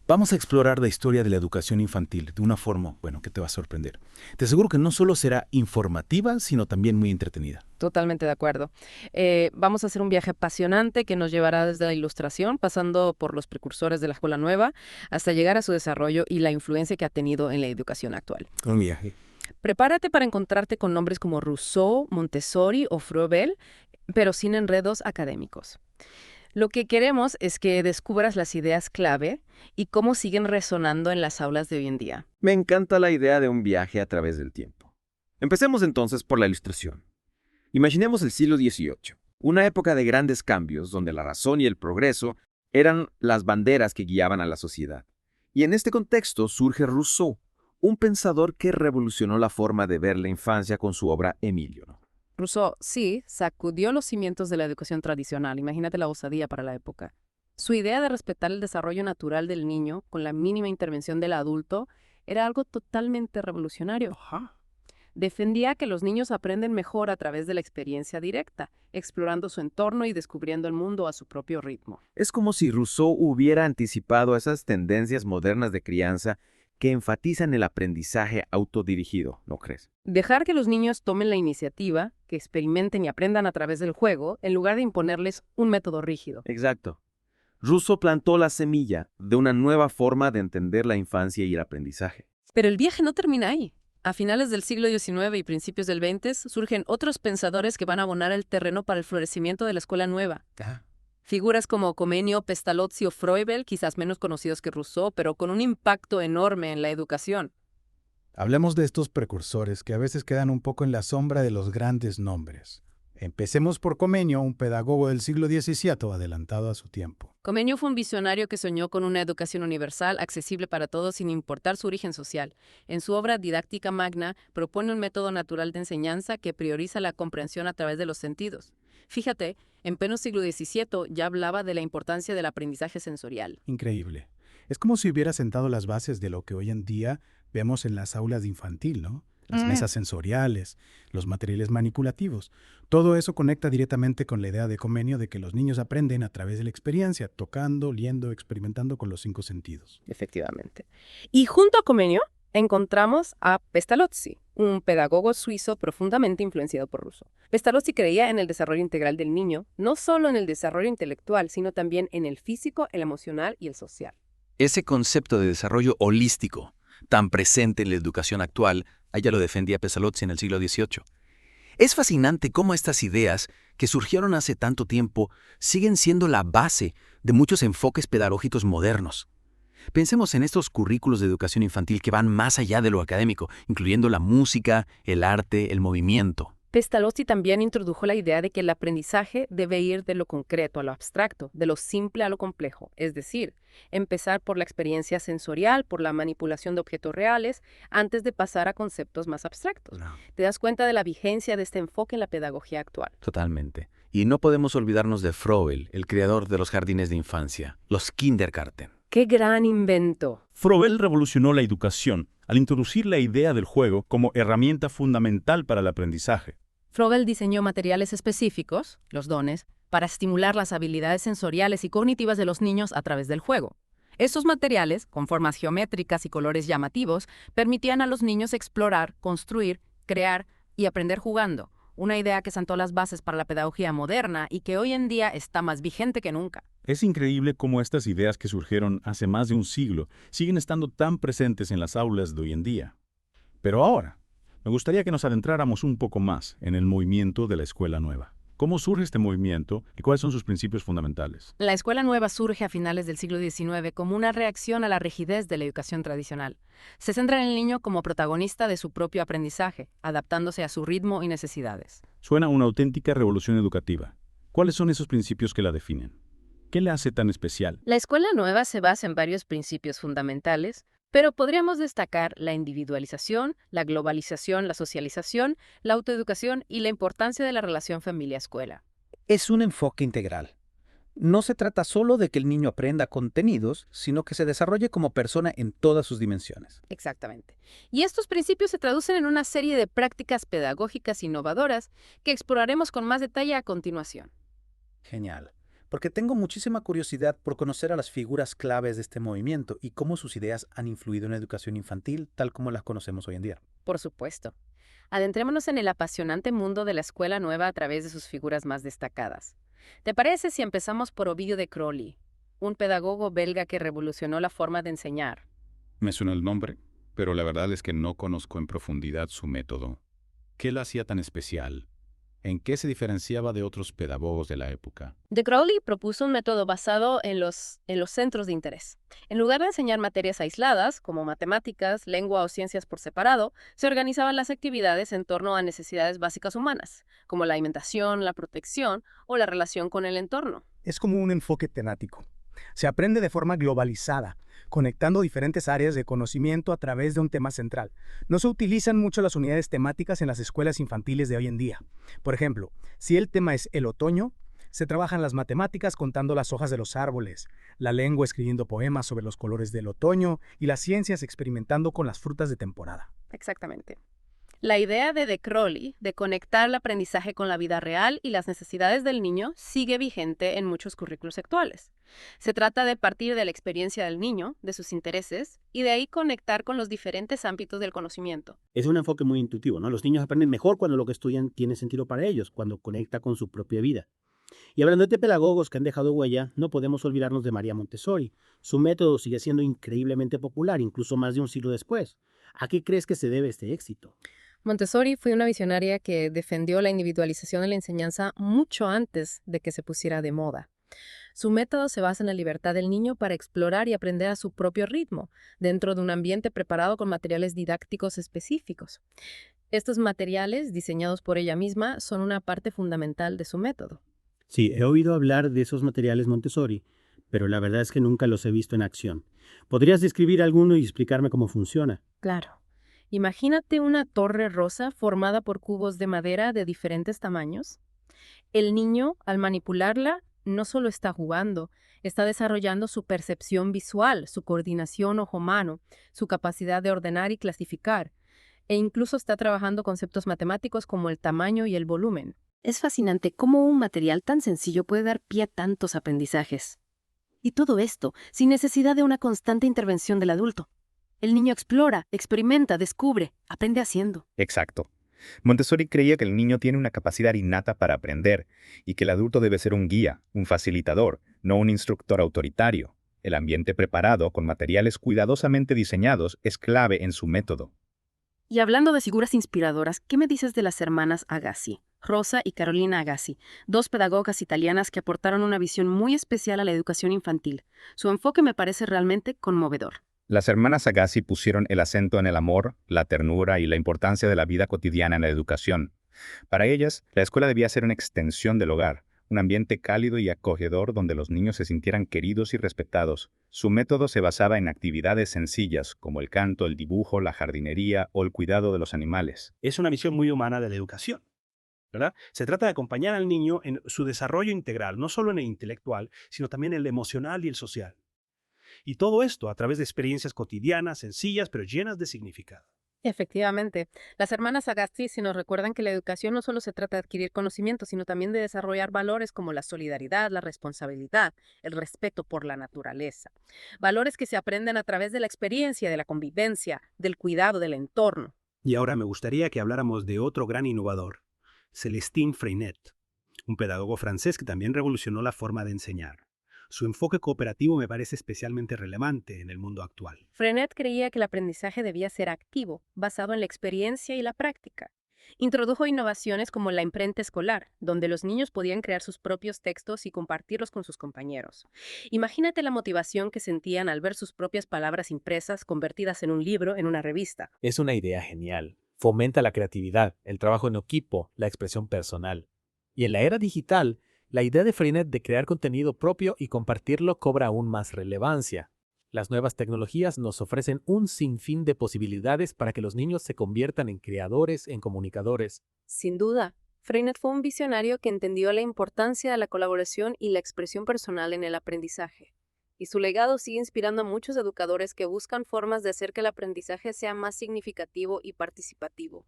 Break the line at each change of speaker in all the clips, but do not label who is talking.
Vamos a explorar la historia de la educación infantil de una forma, bueno, que te va a sorprender. Te aseguro que no solo será informativa, sino también muy entretenida.
Totalmente de acuerdo. Vamos a hacer un viaje apasionante que nos llevará desde la ilustración, pasando por los precursores de la escuela nueva, hasta llegar a su desarrollo y la influencia que ha tenido en la educación actual.
Un viaje.
Prepárate para encontrarte con nombres como Rousseau, Montessori o Froebel, pero sin enredos académicos. Lo que queremos es que descubras las ideas clave y cómo siguen resonando en las aulas de hoy en día.
Me encanta la idea de un viaje a través del tiempo. Empecemos entonces por la ilustración. Imaginemos el siglo XVIII, una época de grandes cambios donde la razón y el progreso eran las banderas que guiaban a la sociedad. Y en este contexto surge Rousseau, un pensador que revolucionó la forma de ver la infancia con su obra Emilio, ¿no?
Rousseau, sí, sacudió los cimientos de la educación tradicional. Imagínate la osadía para la época. Su idea de respetar el desarrollo natural del niño con la mínima intervención del adulto era algo totalmente revolucionario.
Ajá.
Defendía que los niños aprenden mejor a través de la experiencia directa, explorando su entorno y descubriendo el mundo a su propio ritmo.
Es como si Rousseau hubiera anticipado esas tendencias modernas de crianza que enfatizan el aprendizaje autodirigido, ¿no crees?
Dejar que los niños tomen la iniciativa, que experimenten y aprendan a través del juego, en lugar de imponerles un método rígido.
Exacto. Rousseau plantó la semilla de una nueva forma de entender la infancia y el aprendizaje.
Pero el viaje no termina ahí. A finales del siglo XIX y principios del XX surgen otros pensadores que van a abonar el terreno para el florecimiento de la escuela nueva. Figuras como Comenio, Pestalozzi o Froebel, quizás menos conocidos que Rousseau, pero con un impacto enorme en la educación.
Hablemos de estos precursores que a veces quedan un poco en la sombra de los grandes nombres. Empecemos por Comenio, un pedagogo del siglo XVII adelantado a su tiempo.
Comenio fue un visionario que soñó con una educación universal, accesible para todos sin importar su origen social. En su obra Didáctica Magna propone un método natural de enseñanza que prioriza la comprensión a través de los sentidos. Fíjate, en pleno siglo XVII ya hablaba de la importancia del aprendizaje sensorial.
Increíble. Es como si hubiera sentado las bases de lo que hoy en día vemos en las aulas de infantil, ¿no? Las mesas sensoriales, los materiales manipulativos. Todo eso conecta directamente con la idea de Comenio de que los niños aprenden a través de la experiencia, tocando, oliendo, experimentando con los 5 sentidos.
Efectivamente. Y junto a Comenio encontramos a Pestalozzi, un pedagogo suizo profundamente influenciado por Rousseau. Pestalozzi creía en el desarrollo integral del niño, no solo en el desarrollo intelectual, sino también en el físico, el emocional y el social.
Ese concepto de desarrollo holístico, tan presente en la educación actual, allá lo defendía Pestalozzi en el siglo XVIII. Es fascinante cómo estas ideas, que surgieron hace tanto tiempo, siguen siendo la base de muchos enfoques pedagógicos modernos. Pensemos en estos currículos de educación infantil que van más allá de lo académico, incluyendo la música, el arte, el movimiento.
Pestalozzi también introdujo la idea de que el aprendizaje debe ir de lo concreto a lo abstracto, de lo simple a lo complejo, es decir, empezar por la experiencia sensorial, por la manipulación de objetos reales, antes de pasar a conceptos más abstractos.
No.
¿Te das cuenta de la vigencia de este enfoque en la pedagogía actual?
Totalmente. Y no podemos olvidarnos de Froebel, el creador de los jardines de infancia, los Kindergarten.
¡Qué gran invento!
Froebel revolucionó la educación al introducir la idea del juego como herramienta fundamental para el aprendizaje.
Froebel diseñó materiales específicos, los dones, para estimular las habilidades sensoriales y cognitivas de los niños a través del juego. Estos materiales, con formas geométricas y colores llamativos, permitían a los niños explorar, construir, crear y aprender jugando, una idea que sentó las bases para la pedagogía moderna y que hoy en día está más vigente que nunca.
Es increíble cómo estas ideas que surgieron hace más de un siglo siguen estando tan presentes en las aulas de hoy en día. Pero ahora, me gustaría que nos adentráramos un poco más en el movimiento de la escuela nueva. ¿Cómo surge este movimiento y cuáles son sus principios fundamentales?
La escuela nueva surge a finales del siglo XIX como una reacción a la rigidez de la educación tradicional. Se centra en el niño como protagonista de su propio aprendizaje, adaptándose a su ritmo y necesidades.
Suena a una auténtica revolución educativa. ¿Cuáles son esos principios que la definen? ¿Qué la hace tan especial?
La escuela nueva se basa en varios principios fundamentales, pero podríamos destacar la individualización, la globalización, la socialización, la autoeducación y la importancia de la relación familia-escuela.
Es un enfoque integral. No se trata solo de que el niño aprenda contenidos, sino que se desarrolle como persona en todas sus dimensiones.
Exactamente. Y estos principios se traducen en una serie de prácticas pedagógicas innovadoras que exploraremos con más detalle a continuación.
Genial. porque tengo muchísima curiosidad por conocer a las figuras claves de este movimiento y cómo sus ideas han influido en la educación infantil tal como las conocemos hoy en día.
Por supuesto. Adentrémonos en el apasionante mundo de la escuela nueva a través de sus figuras más destacadas. ¿Te parece si empezamos por Ovidio de Crowley, un pedagogo belga que revolucionó la forma de enseñar?
Me suena el nombre, pero la verdad es que no conozco en profundidad su método. ¿Qué lo hacía tan especial? ¿En qué se diferenciaba de otros pedagogos de la época?
De Crowley propuso un método basado en los centros de interés. En lugar de enseñar materias aisladas, como matemáticas, lengua o ciencias por separado, se organizaban las actividades en torno a necesidades básicas humanas, como la alimentación, la protección o la relación con el entorno.
Es como un enfoque temático. Se aprende de forma globalizada, conectando diferentes áreas de conocimiento a través de un tema central. No se utilizan mucho las unidades temáticas en las escuelas infantiles de hoy en día. Por ejemplo, si el tema es el otoño, se trabajan las matemáticas contando las hojas de los árboles, la lengua escribiendo poemas sobre los colores del otoño y las ciencias experimentando con las frutas de temporada.
Exactamente. La idea de Crowley de conectar el aprendizaje con la vida real y las necesidades del niño sigue vigente en muchos currículos actuales. Se trata de partir de la experiencia del niño, de sus intereses, y de ahí conectar con los diferentes ámbitos del conocimiento.
Es un enfoque muy intuitivo, ¿no? Los niños aprenden mejor cuando lo que estudian tiene sentido para ellos, cuando conecta con su propia vida. Y hablando de pedagogos que han dejado huella, no podemos olvidarnos de María Montessori. Su método sigue siendo increíblemente popular, incluso más de un siglo después. ¿A qué crees que se debe este éxito?
Montessori fue una visionaria que defendió la individualización de la enseñanza mucho antes de que se pusiera de moda. Su método se basa en la libertad del niño para explorar y aprender a su propio ritmo, dentro de un ambiente preparado con materiales didácticos específicos. Estos materiales, diseñados por ella misma, son una parte fundamental de su método.
Sí, he oído hablar de esos materiales Montessori, pero la verdad es que nunca los he visto en acción. ¿Podrías describir alguno y explicarme cómo funciona?
Claro. Imagínate una torre rosa formada por cubos de madera de diferentes tamaños. El niño, al manipularla, no solo está jugando, está desarrollando su percepción visual, su coordinación ojo-mano, su capacidad de ordenar y clasificar, e incluso está trabajando conceptos matemáticos como el tamaño y el volumen. Es fascinante cómo un material tan sencillo puede dar pie a tantos aprendizajes. Y todo esto sin necesidad de una constante intervención del adulto. El niño explora, experimenta, descubre, aprende haciendo.
Exacto. Montessori creía que el niño tiene una capacidad innata para aprender y que el adulto debe ser un guía, un facilitador, no un instructor autoritario. El ambiente preparado, con materiales cuidadosamente diseñados, es clave en su método.
Y hablando de figuras inspiradoras, ¿qué me dices de las hermanas Agassi? Rosa y Carolina Agassi, dos pedagogas italianas que aportaron una visión muy especial a la educación infantil. Su enfoque me parece realmente conmovedor.
Las hermanas Agassi pusieron el acento en el amor, la ternura y la importancia de la vida cotidiana en la educación. Para ellas, la escuela debía ser una extensión del hogar, un ambiente cálido y acogedor donde los niños se sintieran queridos y respetados. Su método se basaba en actividades sencillas, como el canto, el dibujo, la jardinería o el cuidado de los animales.
Es una visión muy humana de la educación, ¿verdad? Se trata de acompañar al niño en su desarrollo integral, no solo en el intelectual, sino también en el emocional y el social. Y todo esto a través de experiencias cotidianas, sencillas, pero llenas de significado.
Efectivamente, las hermanas Agassi sí nos recuerdan que la educación no solo se trata de adquirir conocimiento, sino también de desarrollar valores como la solidaridad, la responsabilidad, el respeto por la naturaleza. Valores que se aprenden a través de la experiencia, de la convivencia, del cuidado del entorno.
Y ahora me gustaría que habláramos de otro gran innovador, Célestin Freinet, un pedagogo francés que también revolucionó la forma de enseñar. Su enfoque cooperativo me parece especialmente relevante en el mundo actual.
Freinet creía que el aprendizaje debía ser activo, basado en la experiencia y la práctica. Introdujo innovaciones como la imprenta escolar, donde los niños podían crear sus propios textos y compartirlos con sus compañeros. Imagínate la motivación que sentían al ver sus propias palabras impresas convertidas en un libro, en una revista.
Es una idea genial. Fomenta la creatividad, el trabajo en equipo, la expresión personal. Y en la era digital, la idea de Freinet de crear contenido propio y compartirlo cobra aún más relevancia. Las nuevas tecnologías nos ofrecen un sinfín de posibilidades para que los niños se conviertan en creadores, en comunicadores.
Sin duda, Freinet fue un visionario que entendió la importancia de la colaboración y la expresión personal en el aprendizaje. Y su legado sigue inspirando a muchos educadores que buscan formas de hacer que el aprendizaje sea más significativo y participativo.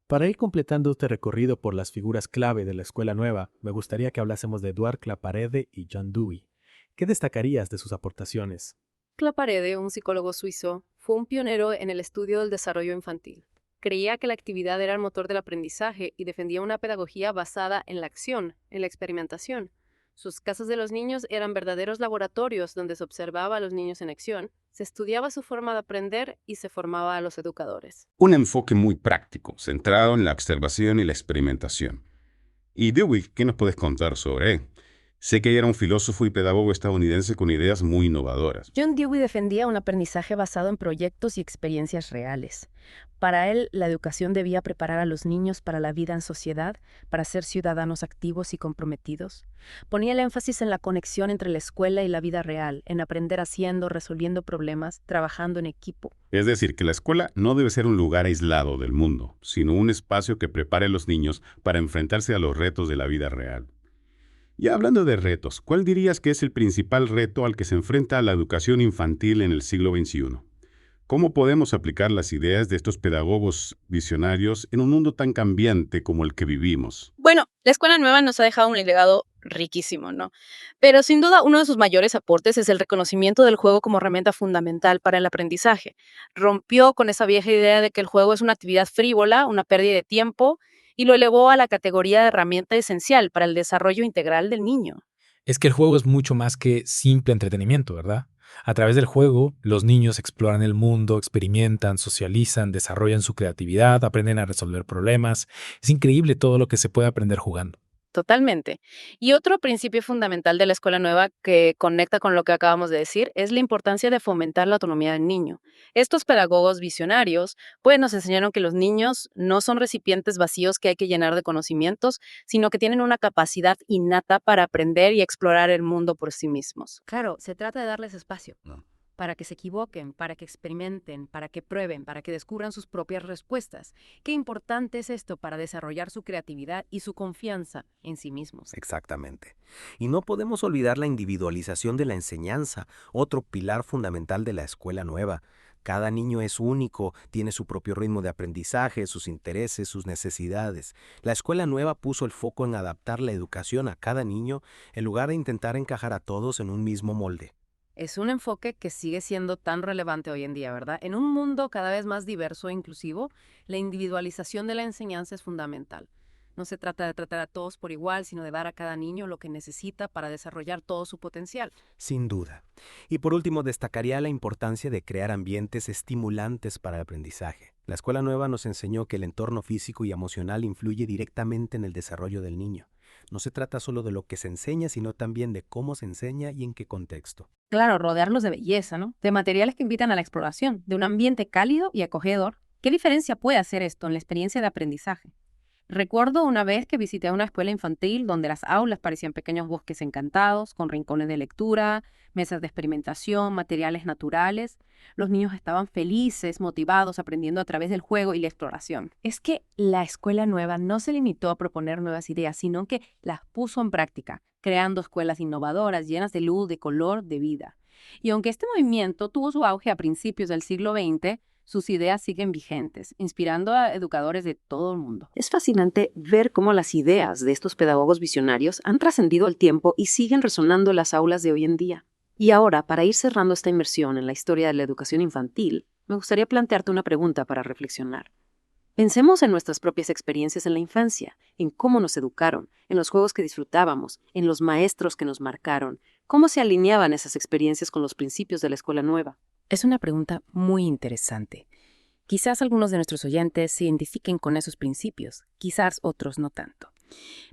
Para ir completando este recorrido por las figuras clave de la escuela nueva, me gustaría que hablásemos de Edouard Claparède y John Dewey. ¿Qué destacarías de sus aportaciones?
Claparède, un psicólogo suizo, fue un pionero en el estudio del desarrollo infantil. Creía que la actividad era el motor del aprendizaje y defendía una pedagogía basada en la acción, en la experimentación. Sus casas de los niños eran verdaderos laboratorios donde se observaba a los niños en acción, se estudiaba su forma de aprender y se formaba a los educadores.
Un enfoque muy práctico, centrado en la observación y la experimentación. Y Dewey, ¿qué nos puedes contar sobre él? Sé que era un filósofo y pedagogo estadounidense con ideas muy innovadoras.
John Dewey defendía un aprendizaje basado en proyectos y experiencias reales. Para él, la educación debía preparar a los niños para la vida en sociedad, para ser ciudadanos activos y comprometidos. Ponía el énfasis en la conexión entre la escuela y la vida real, en aprender haciendo, resolviendo problemas, trabajando en equipo.
Es decir, que la escuela no debe ser un lugar aislado del mundo, sino un espacio que prepare a los niños para enfrentarse a los retos de la vida real. Y hablando de retos, ¿cuál dirías que es el principal reto al que se enfrenta la educación infantil en el siglo XXI? ¿Cómo podemos aplicar las ideas de estos pedagogos visionarios en un mundo tan cambiante como el que vivimos?
Bueno, la escuela nueva nos ha dejado un legado riquísimo, ¿no? Pero sin duda uno de sus mayores aportes es el reconocimiento del juego como herramienta fundamental para el aprendizaje. Rompió con esa vieja idea de que el juego es una actividad frívola, una pérdida de tiempo, y lo elevó a la categoría de herramienta esencial para el desarrollo integral del niño.
Es que el juego es mucho más que simple entretenimiento, ¿verdad? A través del juego, los niños exploran el mundo, experimentan, socializan, desarrollan su creatividad, aprenden a resolver problemas. Es increíble todo lo que se puede aprender jugando.
Totalmente. Y otro principio fundamental de la escuela nueva que conecta con lo que acabamos de decir es la importancia de fomentar la autonomía del niño. Estos pedagogos visionarios pues nos enseñaron que los niños no son recipientes vacíos que hay que llenar de conocimientos, sino que tienen una capacidad innata para aprender y explorar el mundo por sí mismos.
Claro, se trata de darles espacio. Para que se equivoquen, para que experimenten, para que prueben, para que descubran sus propias respuestas. Qué importante es esto para desarrollar su creatividad y su confianza en sí mismos.
Exactamente. Y no podemos olvidar la individualización de la enseñanza, otro pilar fundamental de la escuela nueva. Cada niño es único, tiene su propio ritmo de aprendizaje, sus intereses, sus necesidades. La escuela nueva puso el foco en adaptar la educación a cada niño en lugar de intentar encajar a todos en un mismo molde.
Es un enfoque que sigue siendo tan relevante hoy en día, ¿verdad? En un mundo cada vez más diverso e inclusivo, la individualización de la enseñanza es fundamental. No se trata de tratar a todos por igual, sino de dar a cada niño lo que necesita para desarrollar todo su potencial.
Sin duda. Y por último, destacaría la importancia de crear ambientes estimulantes para el aprendizaje. La escuela nueva nos enseñó que el entorno físico y emocional influye directamente en el desarrollo del niño. No se trata solo de lo que se enseña, sino también de cómo se enseña y en qué contexto.
Claro, rodearlos de belleza, ¿no? De materiales que invitan a la exploración, de un ambiente cálido y acogedor. ¿Qué diferencia puede hacer esto en la experiencia de aprendizaje? Recuerdo una vez que visité una escuela infantil donde las aulas parecían pequeños bosques encantados, con rincones de lectura, mesas de experimentación, materiales naturales. Los niños estaban felices, motivados, aprendiendo a través del juego y la exploración. Es que la escuela nueva no se limitó a proponer nuevas ideas, sino que las puso en práctica, creando escuelas innovadoras, llenas de luz, de color, de vida. Y aunque este movimiento tuvo su auge a principios del siglo XX, sus ideas siguen vigentes, inspirando a educadores de todo el mundo. Es fascinante ver cómo las ideas de estos pedagogos visionarios han trascendido el tiempo y siguen resonando en las aulas de hoy en día. Y ahora, para ir cerrando esta inmersión en la historia de la educación infantil, me gustaría plantearte una pregunta para reflexionar. Pensemos en nuestras propias experiencias en la infancia, en cómo nos educaron, en los juegos que disfrutábamos, en los maestros que nos marcaron, cómo se alineaban esas experiencias con los principios de la escuela nueva. Es una pregunta muy interesante. Quizás algunos de nuestros oyentes se identifiquen con esos principios, quizás otros no tanto.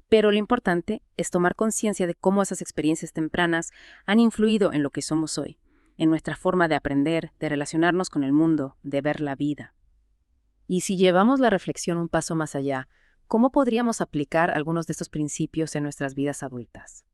Pero lo importante es tomar conciencia de cómo esas experiencias tempranas han influido en lo que somos hoy, en nuestra forma de aprender, de relacionarnos con el mundo, de ver la vida. Y si llevamos la reflexión un paso más allá, ¿cómo podríamos aplicar algunos de estos principios en nuestras vidas adultas?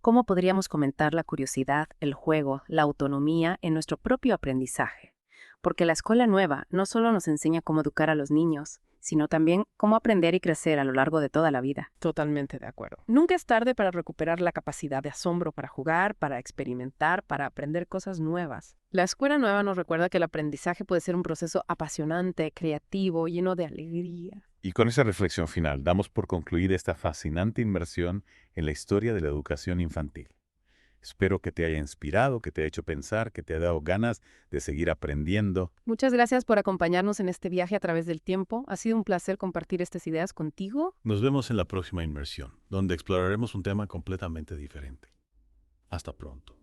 ¿Cómo podríamos comentar la curiosidad, el juego, la autonomía en nuestro propio aprendizaje? Porque la escuela nueva no solo nos enseña cómo educar a los niños, sino también cómo aprender y crecer a lo largo de toda la vida.
Totalmente de acuerdo. Nunca es tarde para recuperar la capacidad de asombro para jugar, para experimentar, para aprender cosas nuevas. La escuela nueva nos recuerda que el aprendizaje puede ser un proceso apasionante, creativo, lleno de alegría.
Y con esa reflexión final, damos por concluida esta fascinante inmersión en la historia de la educación infantil. Espero que te haya inspirado, que te haya hecho pensar, que te haya dado ganas de seguir aprendiendo.
Muchas gracias por acompañarnos en este viaje a través del tiempo. Ha sido un placer compartir estas ideas contigo.
Nos vemos en la próxima inmersión, donde exploraremos un tema completamente diferente. Hasta pronto.